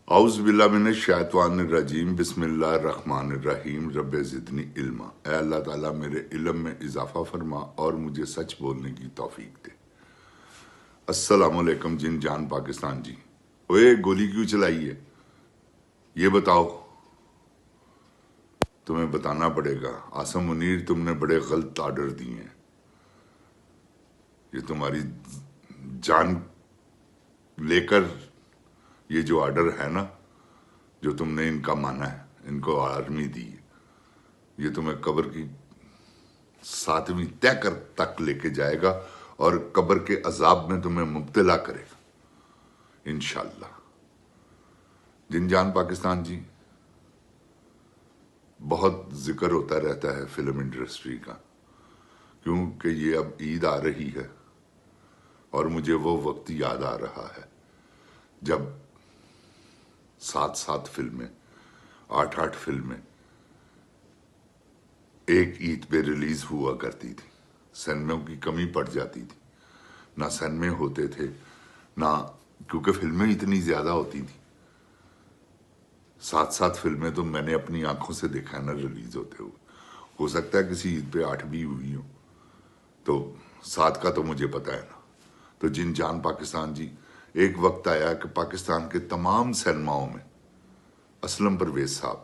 اعوذ باللہ من الشیطان الرجیم بسم اللہ الرحمن الرحیم رب زدنی علما۔ اے اللہ تعالیٰ میرے علم میں اضافہ فرما اور مجھے سچ بولنے کی توفیق دے۔ السلام علیکم جن جان پاکستان جی۔ اوے گولی کیوں چلائی ہے یہ بتاؤ، تمہیں بتانا پڑے گا۔ عاصم منیر تم نے بڑے غلط آرڈر دیے ہیں، یہ تمہاری جان لے کر یہ جو آرڈر ہے نا، جو تم نے ان کا مانا ہے، ان کو آرمی دی ہے، یہ تمہیں قبر کی 7ویں طے کر تک لے کے جائے گا اور قبر کے عذاب میں تمہیں مبتلا کرے گا انشاءاللہ۔ جن جان پاکستان جی، بہت ذکر ہوتا رہتا ہے فلم انڈسٹری کا، کیونکہ یہ اب عید آ رہی ہے اور مجھے وہ وقت یاد آ رہا ہے جب 7 فلمیں، 8 فلمیں ایک عید پہ ریلیز ہوا کرتی تھی۔ سینموں کی کمی پڑ جاتی تھی، نہ سینمے ہوتے تھے، نہ کیونکہ فلمیں اتنی زیادہ ہوتی تھی۔ 7 فلمیں تو میں نے اپنی آنکھوں سے دیکھا ہے نا ریلیز ہوتے ہوئے۔ ہو سکتا ہے کسی عید پہ 8 بھی ہوئی ہو، تو 7 کا تو مجھے پتا ہے نا۔ تو جن جان پاکستان جی، ایک وقت آیا کہ پاکستان کے تمام سینماؤں میں اسلم پرویز صاحب،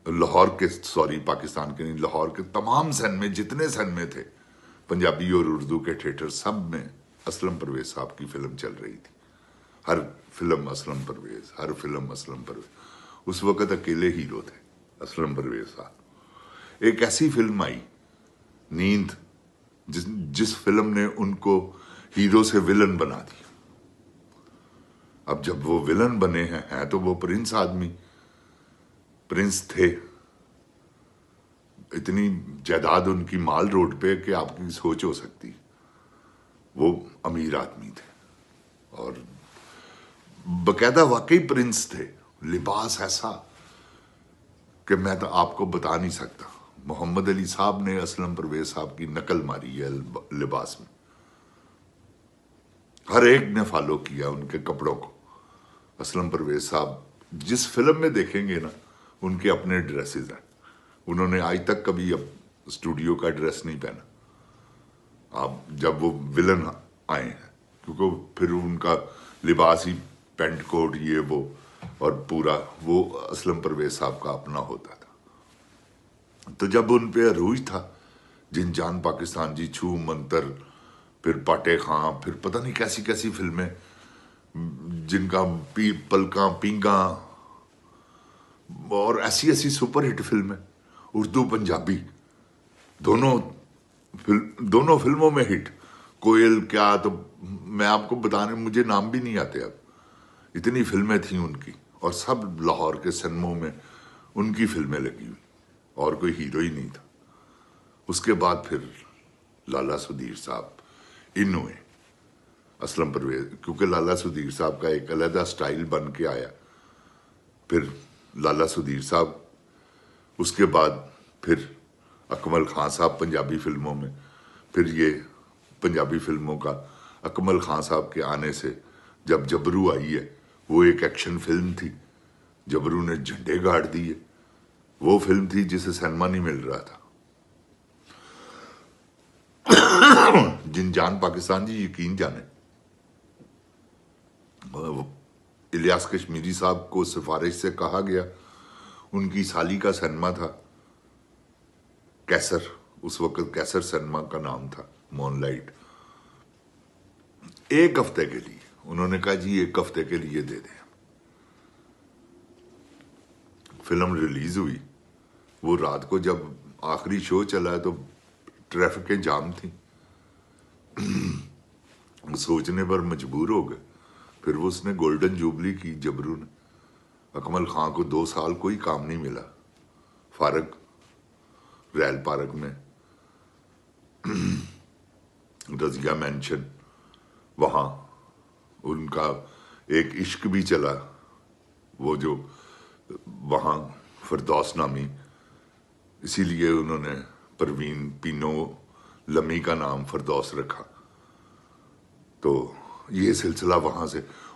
لاہور کے پاکستان کے نہیں، لاہور کے تمام سینمے، جتنے سینمے تھے پنجابی اور اردو کے تھیٹر، سب میں اسلم پرویز صاحب کی فلم چل رہی تھی۔ ہر فلم اسلم پرویز، ہر فلم اسلم پرویز۔ اس وقت اکیلے ہیرو تھے اسلم پرویز صاحب۔ ایک ایسی فلم آئی نیند، جس فلم نے ان کو ہیرو سے ولن بنا دیا۔ اب جب وہ ولن بنے ہیں تو وہ پرنس آدمی، پرنس تھے، اتنی جائیداد ان کی مال روڈ پہ کہ آپ کی سوچ ہو سکتی، وہ امیر آدمی تھے اور باقاعدہ واقعی پرنس تھے۔ لباس ایسا کہ میں تو آپ کو بتا نہیں سکتا۔ محمد علی صاحب نے اسلم پرویز صاحب کی نقل ماری ہے لباس میں، ہر ایک نے فالو کیا ان کے کپڑوں کو۔ اسلم پرویز صاحب جس فلم میں دیکھیں گے نا، ان کے اپنے ڈریسز ہیں، انہوں نے آج تک کبھی اب اسٹوڈیو کا ڈریس نہیں پہنا۔ آپ جب وہ ولن آئے ہیں، کیونکہ پھر ان کا لباس ہی پینٹ کوٹ یہ وہ، اور پورا وہ اسلم پرویز صاحب کا اپنا ہوتا تھا۔ تو جب ان پہ عروج تھا، جن جان پاکستان جی، چھو منتر، پھر پاٹے خاں، پھر پتہ نہیں کیسی کیسی فلمیں، جن کا پلکاں پینگاں، اور ایسی ایسی سپر ہٹ فلمیں، اردو پنجابی دونوں فلموں میں ہٹ۔ کوئل کیا، تو میں آپ کو بتانے، مجھے نام بھی نہیں آتے اب، اتنی فلمیں تھیں ان کی، اور سب لاہور کے سینموں میں ان کی فلمیں لگی ہوئی، اور کوئی ہیرو ہی نہیں تھا۔ اس کے بعد پھر لالا سدیر صاحب ان ہوئے، اسلم پرویز، کیونکہ لالا سدیر صاحب کا ایک علیحدہ سٹائل بن کے آیا۔ پھر لالا سدیر صاحب، اس کے بعد پھر اکمل خان صاحب پنجابی فلموں میں، پھر یہ پنجابی فلموں کا اکمل خان صاحب کے آنے سے جب جبرو آئی ہے، وہ ایک ایکشن فلم تھی، جبرو نے جھنڈے گاڑ دیے، وہ فلم تھی جسے سینما نہیں مل رہا تھا۔ جن جان پاکستان جی، یقین جانے، الیاس کشمیری صاحب کو سفارش سے کہا گیا، ان کی سالی کا سینما تھا کیسر، اس وقت کیسر سینما کا نام تھا، مون لائٹ۔ ایک ہفتے کے لیے انہوں نے کہا جی 1 ہفتے کے لیے دے دیں۔ فلم ریلیز ہوئی، وہ رات کو جب آخری شو چلا تو ٹریفک جام تھی، سوچنے پر مجبور ہو گئے۔ پھر وہ اس نے گولڈن جوبلی کی، جبرو نے۔ اکمل خان کو 2 سال کوئی کام نہیں ملا، فارغ ریل پارک میں، رضیہ مینشن، وہاں ان کا ایک عشق بھی چلا، وہ جو وہاں فردوس نامی، اسی لیے انہوں نے پروین پینو لمی کا نام فردوس رکھا۔ تو یہ سلسلہ وہاں سے،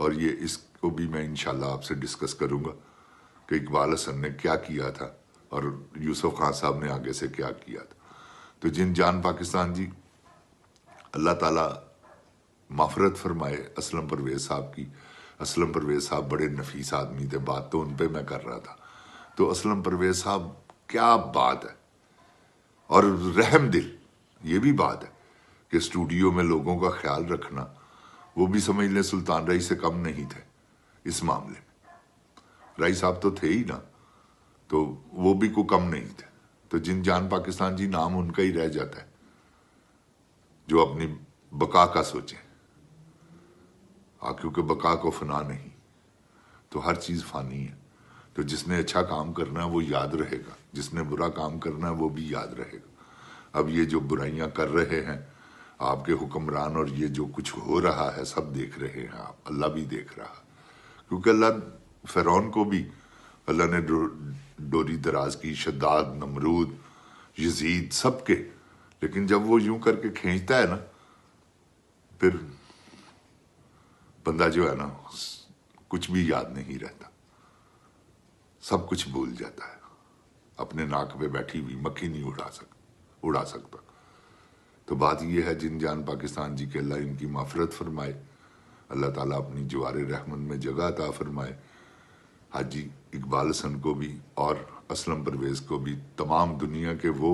اور یہ اس کو بھی میں انشاءاللہ آپ سے ڈسکس کروں گا کہ اقبال حسن نے کیا کیا تھا اور یوسف خان صاحب نے آگے سے کیا کیا تھا. تو جن جان پاکستان جی، اللہ تعالیٰ مغفرت فرمائے اسلم پرویز صاحب کی. اسلم پرویز صاحب بڑے نفیس آدمی تھے، بات تو ان پہ میں کر رہا تھا. تو اسلم پرویز صاحب کیا بات ہے، اور رحم دل. یہ بھی بات ہے کہ اسٹوڈیو میں لوگوں کا خیال رکھنا، وہ بھی سمجھ لیں سلطان رائی سے کم نہیں تھے اس معاملے میں. رائی صاحب تو تھے ہی نا، تو وہ بھی کوئی کم نہیں تھے. تو جن جان پاکستان جی، نام ان کا ہی رہ جاتا ہے جو اپنی بقا کا سوچیں. کیونکہ بقا کو فنا نہیں، تو ہر چیز فانی ہے. تو جس نے اچھا کام کرنا ہے وہ یاد رہے گا، جس نے برا کام کرنا ہے وہ بھی یاد رہے گا. اب یہ جو برائیاں کر رہے ہیں آپ کے حکمران، اور یہ جو کچھ ہو رہا ہے سب دیکھ رہے ہیں آپ، اللہ بھی دیکھ رہا. کیونکہ اللہ فرعون کو بھی اللہ نے ڈوری دراز کی، شداد، نمرود، یزید، سب کے. لیکن جب وہ یوں کر کے کھینچتا ہے نا، پھر بندہ جو ہے نا کچھ بھی یاد نہیں رہتا، سب کچھ بھول جاتا ہے. اپنے ناک پہ بیٹھی ہوئی مکھی نہیں اڑا سکتا. تو بات یہ ہے جن جان پاکستان جی، کہ اللہ ان کی مغفرت فرمائے، اللہ تعالیٰ اپنی جوار رحمت میں جگہ عطا فرمائے. حاجی اقبال حسن کو بھی اور اسلم پرویز کو بھی، تمام دنیا کے وہ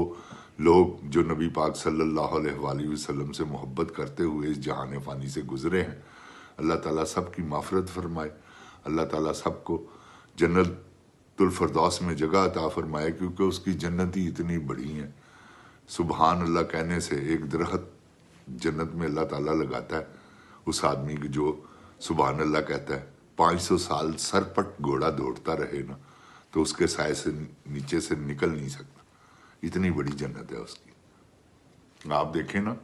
لوگ جو نبی پاک صلی اللہ علیہ وآلہ وسلم سے محبت کرتے ہوئے اس جہان فانی سے گزرے ہیں، اللہ تعالیٰ سب کی مغفرت فرمائے. اللہ تعالیٰ سب کو جنت الفردوس میں جگہ عطا فرمائے، کیونکہ اس کی جنتی اتنی بڑی ہیں. سبحان اللہ کہنے سے ایک درخت جنت میں اللہ تعالیٰ لگاتا ہے اس آدمی کو جو سبحان اللہ کہتا ہے. 500 سال سر پٹ گھوڑا دوڑتا رہے نا تو اس کے سائے سے نیچے سے نکل نہیں سکتا. اتنی بڑی جنت ہے اس کی. آپ دیکھیں نا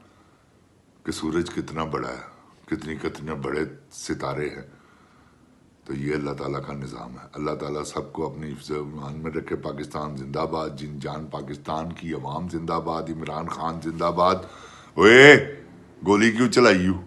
کہ سورج کتنا بڑا ہے، کتنے بڑے ستارے ہیں. تو یہ اللہ تعالیٰ کا نظام ہے. اللہ تعالیٰ سب کو اپنی حفظ و ایمان میں رکھے. پاکستان زندہ باد. جن جان پاکستان کی عوام زندہ باد. عمران خان زندہ باد. اوئے گولی کیوں چلائی ہو؟